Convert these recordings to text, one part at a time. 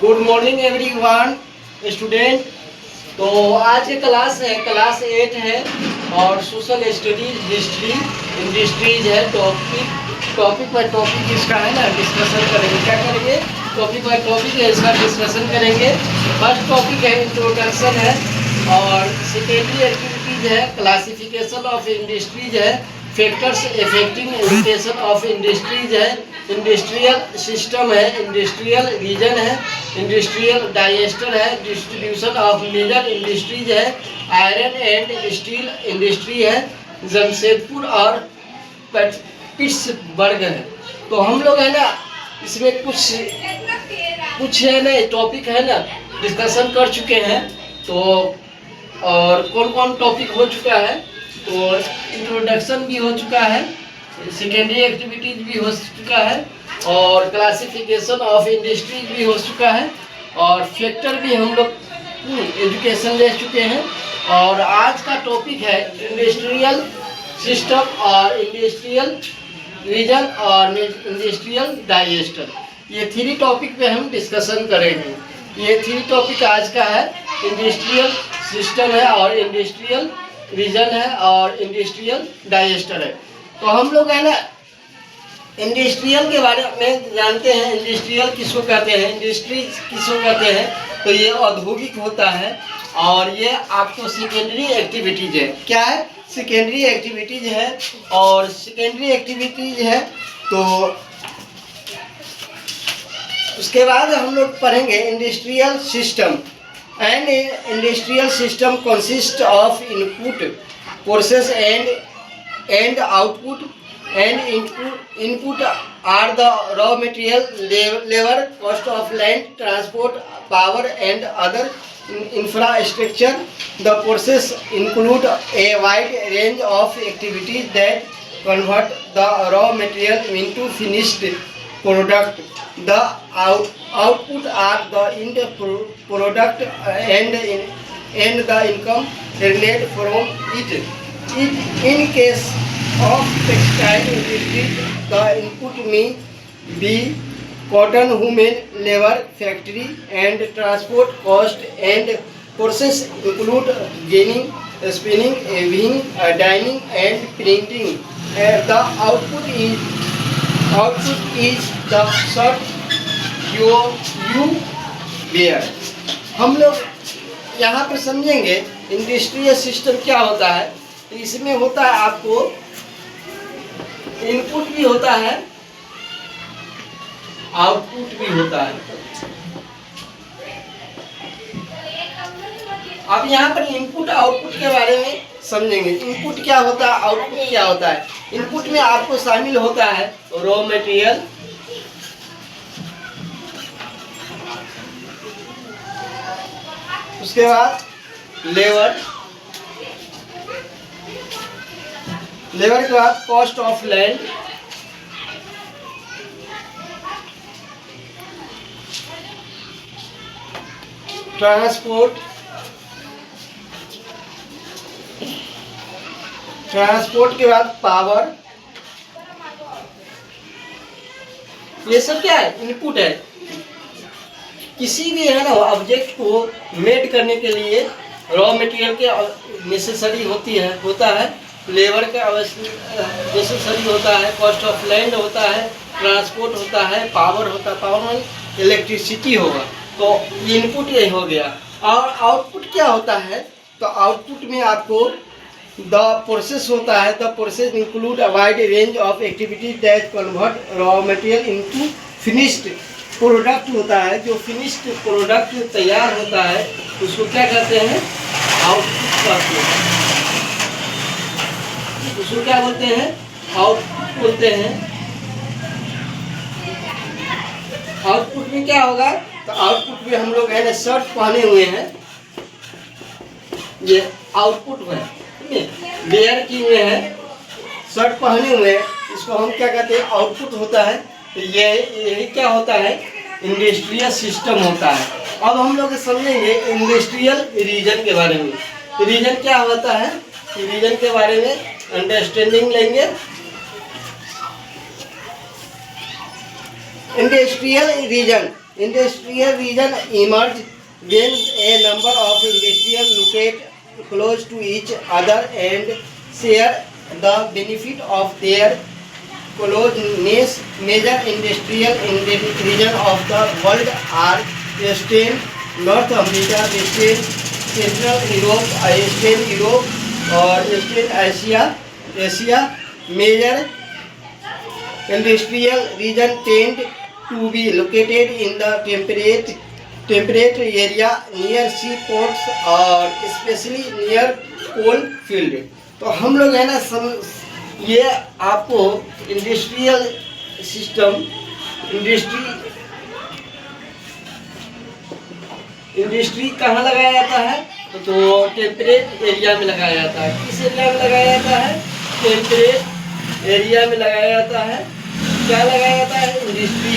Good morning everyone student. तो आज की क्लास है, क्लास 8 है और सोशल स्टडीज हिस्ट्री इंडस्ट्रीज है। टॉपिक बाय टॉपिक इसका है ना डिस्कशन करेंगे। क्या करेंगे? टॉपिक बाय टॉपिक है, इसका डिस्कशन करेंगे। फर्स्ट टॉपिक है इंट्रोडक्शन है और सेकेंडरी एक्टिविटीज है, क्लासिफिकेशन ऑफ इंडस्ट्रीज है, factors affecting education of industries है, इंडस्ट्रियल सिस्टम है, इंडस्ट्रियल रीजन है, इंडस्ट्रियल डाइजेस्टर है, डिस्ट्रीब्यूशन ऑफ मेजर इंडस्ट्रीज है, आयरन एंड स्टील इंडस्ट्री है, जमशेदपुर और पिट्सबर्ग है। तो हम लोग है ना इसमें कुछ है ना टॉपिक है ना डिस्कशन कर चुके हैं। तो और कौन कौन टॉपिक हो चुका है? तो इंट्रोडक्शन भी हो चुका है, सेकेंडरी एक्टिविटीज भी हो चुका है और क्लासिफिकेशन ऑफ इंडस्ट्रीज भी हो चुका है और फैक्टर भी हम लोग एजुकेशन ले चुके हैं। और आज का टॉपिक है इंडस्ट्रियल सिस्टम और इंडस्ट्रियल रीजन और इंडस्ट्रियल डाइजेस्टर। ये 3 टॉपिक पे हम डिस्कशन करेंगे। ये 3 टॉपिक आज का है, इंडस्ट्रियल सिस्टम है और इंडस्ट्रियल रीजन है और इंडस्ट्रियल डाइजेस्टर है। तो हम लोग है ना इंडस्ट्रियल के बारे में जानते हैं। इंडस्ट्रियल किसको कहते हैं, इंडस्ट्री किसको कहते हैं? तो ये औद्योगिक होता है और ये आपको सेकेंडरी एक्टिविटीज है। क्या है? सेकेंडरी एक्टिविटीज है और सेकेंडरी एक्टिविटीज है। तो उसके बाद हम लोग पढ़ेंगे industrial system and industrial system consist of input process and output, and input are the raw material, labor, cost of land, transport, power and other infrastructure. The process include a wide range of activities that convert the raw material into finished product. The output are the end product and the income earned from it. In case of textile industry, the input may be cotton, human labor, factory and transport cost, and process include ginning, spinning, weaving, dyeing and printing. The output is the shirt you wear. हम लोग यहाँ पर समझेंगे industrial system क्या होता है। इसमें होता है आपको इनपुट भी होता है, आउटपुट भी होता है। अब यहाँ पर इनपुट आउटपुट के बारे में समझेंगे। इनपुट क्या होता है, आउटपुट क्या होता है। इनपुट में आपको शामिल होता है रॉ मटेरियल, उसके बाद लेबर के बाद कॉस्ट ऑफ लैंड, ट्रांसपोर्ट के बाद पावर। ये सब क्या है? इनपुट है। किसी भी है ना ऑब्जेक्ट को मेड करने के लिए रॉ मटेरियल के नेसेसरी होता है, लेबर का नेसेसरी होता है, कॉस्ट ऑफ लैंड होता है, ट्रांसपोर्ट होता है, पावर होता है। पावर में इलेक्ट्रिसिटी होगा। तो इनपुट ये हो गया। और आउटपुट क्या होता है? तो आउटपुट में आपको द प्रोसेस होता है। The process include a wide range of activities that convert raw material into finished product होता है। जो फिनिश्ड प्रोडक्ट तैयार होता है उसको क्या कहते हैं? आउटपुट कहते हैं। उसको क्या बोलते हैं? आउटपुट बोलते हैं। आउटपुट में क्या होगा? तो आउटपुट में हम लोग है ना शर्ट पहने हुए हैं, ये आउटपुट है। वेयर किए हुए हैं, शर्ट पहने हुए हैं, इसको हम क्या कहते हैं? आउटपुट होता है। तो यही क्या होता है? इंडस्ट्रियल सिस्टम होता है। अब हम लोग समझेंगे इंडस्ट्रियल रीजन के बारे में। तो रीजन क्या होता है? रीजन के बारे में अंडरस्टैंडिंग लेंगे। Industrial region Industrial region emerged when a number of industrial locate close to each other and share the benefit of their closeness. Major industrial region of the world are Eastern North America, Western Central Europe, Eastern Europe और Eastern Asia. Major industrial region tend to be located in the temperate area near seaports और especially near coal field. तो हम लोग है ना ये आपको industrial system industry कहाँ लगाया जाता है तो टेम्परेट एरिया में लगाया जाता है। किस एरिया में लगाया जाता है? टेम्परेट एरिया में लगाया जाता है। क्या लगाया जाता है? इंडस्ट्री।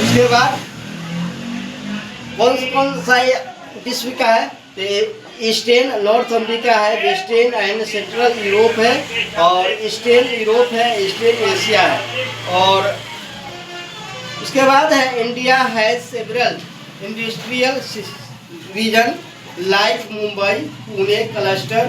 उसके बाद कौन सा विश्व का है तो ईस्टर्न नॉर्थ अमेरिका है, वेस्टर्न एंड सेंट्रल यूरोप है और ईस्टर्न यूरोप है, ईस्टर्न एशिया है। और उसके बाद है India has several industrial region like Mumbai, Pune cluster,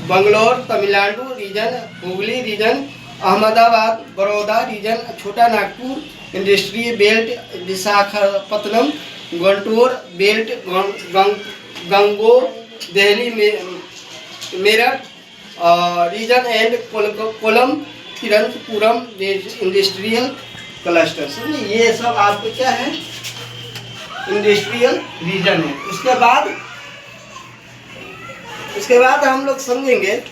Bangalore, Tamil Nadu region, Hooghly region, Ahmedabad, Baroda region, Chhota Nagpur industry belt, Visakhapatnam, Guntur belt, गंगो, Delhi Meerut region and Kollam Thiruvananthapuram industrial cluster. समझिए ये सब आपको क्या है? इंडस्ट्रियल रीजन है। उसके बाद हम लोग समझेंगे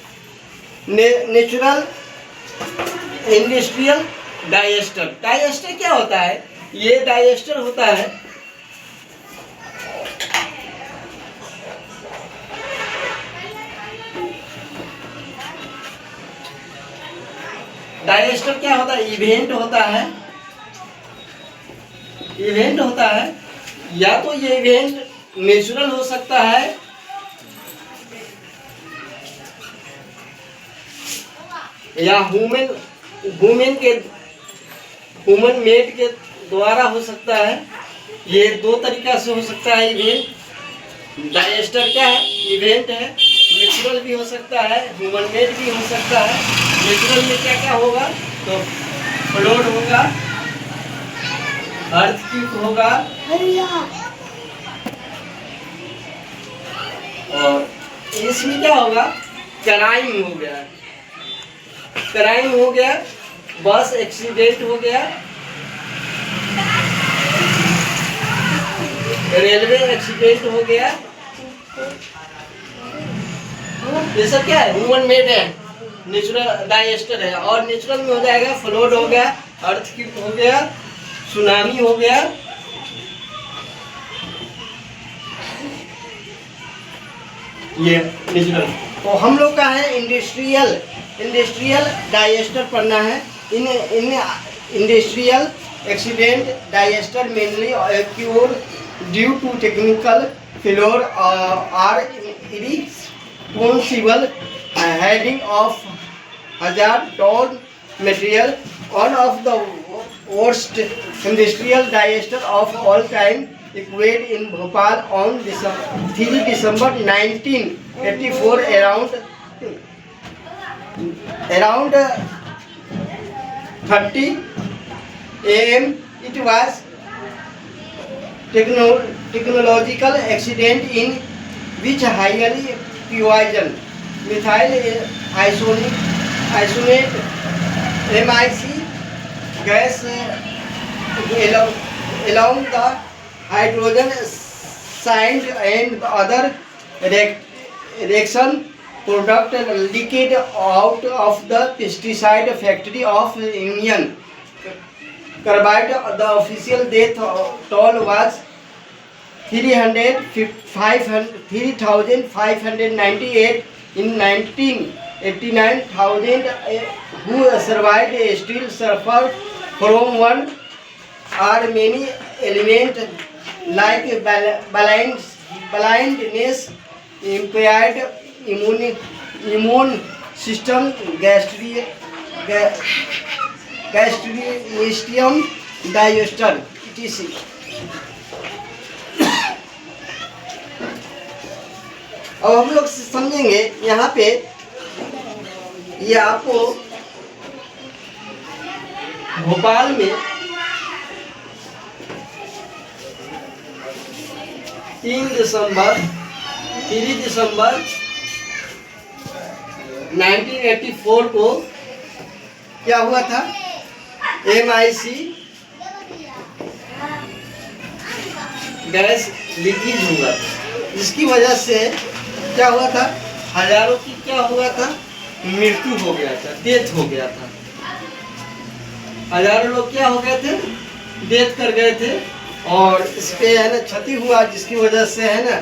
नेचुरल इंडस्ट्रियल डाइजेस्टर। डाइजेस्टर क्या होता है? ये डाइजेस्टर होता है डाइजेस्टर क्या होता है? इवेंट होता है या तो ये इवेंट नेचुरल हो सकता है या ह्यूमन मेड के द्वारा हो सकता है। ये दो तरीका से हो सकता है। इवेंट डाइजेस्टर क्या है? इवेंट है। नेचुरल भी हो सकता है, ह्यूमन मेड भी हो सकता है। नेचुरल में क्या क्या होगा तो फ्लड होगा, अर्थक्वेक होगा और इसमें क्या होगा? क्राइम हो गया, बस एक्सीडेंट हो गया, रेलवे एक्सीडेंट हो गया। ये सब क्या है? ह्यूमन मेड है, नेचुरल डाइजेस्टर है। और नेचुरल में हो जाएगा फ्लड हो गया, अर्थक्वेक हो गया, सुनामी हो गया। ये नेचुरल। तो हम लोग का है इंडस्ट्रियल डाइजेस्टर पढ़ना है। In industrial accident digester mainly occur due to technical failure are irresponsible handling of hazardous material. One of the worst industrial disaster of all time occurred in Bhopal on 3 December 1984 around 30 am. It was technological accident in which highly poison methyl isonate MIC gas along the hydrogen sand and other reaction product leaked out of the pesticide factory of Union Carbide. The official death toll was 3,598 in 1989. Thousands who survived still suffer from one or many elements like blindness, impaired immune system, gastrium digestion, etc. अब हम लोग समझेंगे यहाँ पे, ये आपको भोपाल में 3 दिसंबर 1984 को क्या हुआ था, MIC गैस लीकेज हुआ था, जिसकी वजह से क्या हुआ था, हजारों की क्या हुआ था, मृत्यु हो गया था, डेथ हो गया था। हजारों लोग क्या हो गए थे, डेथ कर गए थे। और इस पे है ना क्षति हुआ, जिसकी वजह से है ना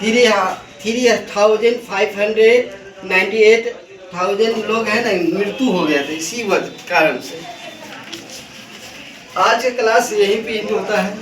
3,598,000 लोग है ना मृत्यु हो गया था इसी कारण से। आज का क्लास यहीं पे एंड होता है।